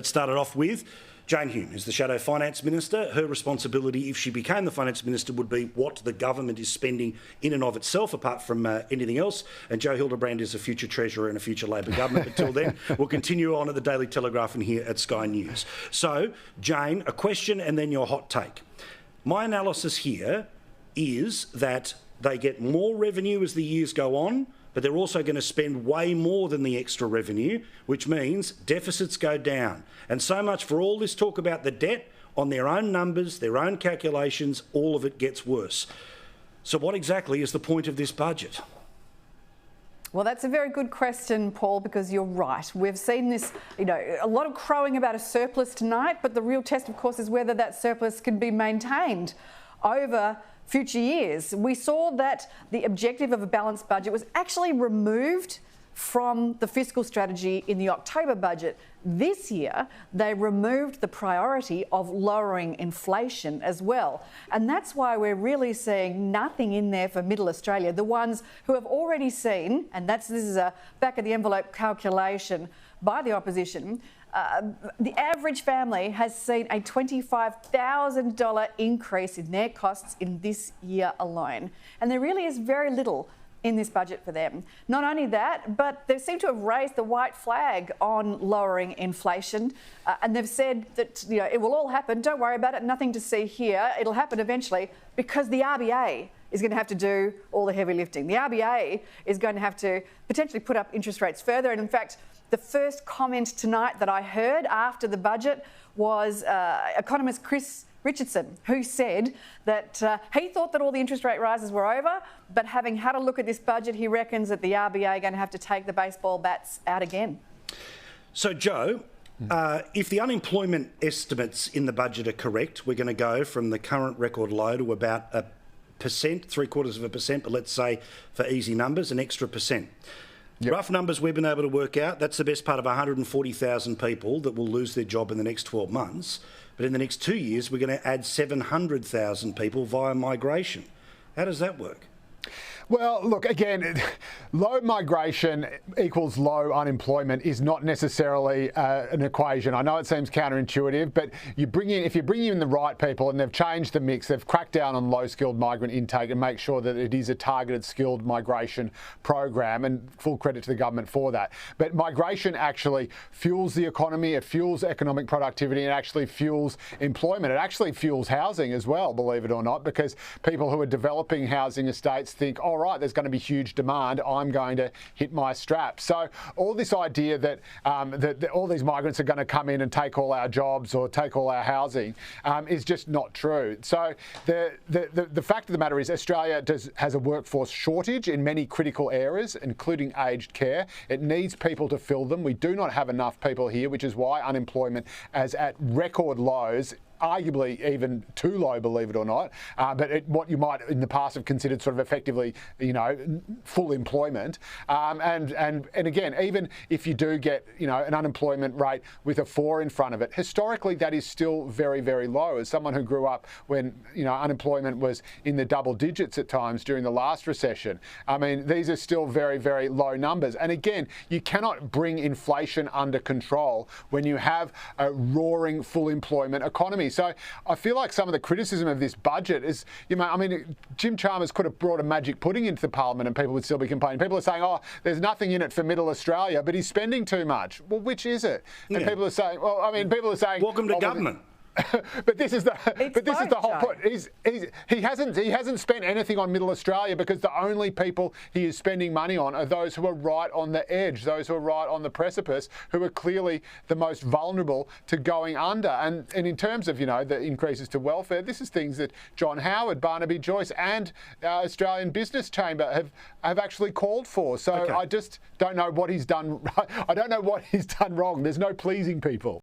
It started off with Jane Hume, who's the Shadow Finance Minister. Her responsibility, if she became the Finance Minister, would be what the government is spending in and of itself, apart from anything else. And Joe Hildebrand is a future Treasurer in a future Labor government. Until then, we'll continue on at the Daily Telegraph and here at Sky News. So, Jane, a question and then your hot take. My analysis here is that they get more revenue as the years go on, but they're also going to spend way more than the extra revenue, which means deficits go down. And so much for all this talk about the debt, on their own numbers, their own calculations, all of it gets worse. So what exactly is the point of this budget? Well, that's a very good question, Paul, because you're right. We've seen this, a lot of crowing about a surplus tonight, but the real test, of course, is whether that surplus can be maintained over future years. We saw that the objective of a balanced budget was actually removed from the fiscal strategy in the October budget. This year, they removed the priority of lowering inflation as well. And that's why we're really seeing nothing in there for Middle Australia, the ones who have already seen, and this is a back-of-the-envelope calculation by the opposition, the average family has seen a $25,000 increase in their costs in this year alone. And there really is very little in this budget for them. Not only that, but they seem to have raised the white flag on lowering inflation. And they've said that it will all happen. Don't worry about it. Nothing to see here. It'll happen eventually because the RBA is going to have to do all the heavy lifting. The RBA is going to have to potentially put up interest rates further. And in fact, the first comment tonight that I heard after the budget was economist Chris Richardson, who said that he thought that all the interest rate rises were over, but having had a look at this budget, he reckons that the RBA are going to have to take the baseball bats out again. So, Joe, if the unemployment estimates in the budget are correct, we're going to go from the current record low to about 1%, 0.75%, but let's say, for easy numbers, an extra percent. Yep. Rough numbers we've been able to work out, that's the best part of 140,000 people that will lose their job in the next 12 months. But in the next 2 years, we're going to add 700,000 people via migration. How does that work? Well, look, again, low migration equals low unemployment is not necessarily an equation. I know it seems counterintuitive, but if you bring in the right people, and they've changed the mix, they've cracked down on low-skilled migrant intake and make sure that it is a targeted skilled migration program, and full credit to the government for that. But migration actually fuels the economy, it fuels economic productivity, and it actually fuels employment. It actually fuels housing as well, believe it or not, because people who are developing housing estates think, all right, there's going to be huge demand, I'm going to hit my strap. So all this idea that, that all these migrants are going to come in and take all our jobs or take all our housing is just not true. So the fact of the matter is Australia has a workforce shortage in many critical areas, including aged care. It needs people to fill them. We do not have enough people here, which is why unemployment is at record lows, arguably even too low, believe it or not, but what you might in the past have considered sort of effectively, full employment. And again, even if you do get, an unemployment rate with a 4 in front of it, historically that is still very, very low. As someone who grew up when, unemployment was in the double digits at times during the last recession, I mean, these are still very, very low numbers. And again, you cannot bring inflation under control when you have a roaring full employment economy. So I feel like some of the criticism of this budget is, Jim Chalmers could have brought a magic pudding into the parliament and people would still be complaining. People are saying, oh, there's nothing in it for Middle Australia, but he's spending too much. Well, which is it? Yeah. And people are saying, people are saying, welcome to government. But this is the whole point. He hasn't spent anything on Middle Australia because the only people he is spending money on are those who are right on the edge, those who are right on the precipice, who are clearly the most vulnerable to going under. And in terms of the increases to welfare, this is things that John Howard, Barnaby Joyce, and our Australian Business Chamber have actually called for. So okay. I just don't know what he's done. I don't know what he's done wrong. There's no pleasing people.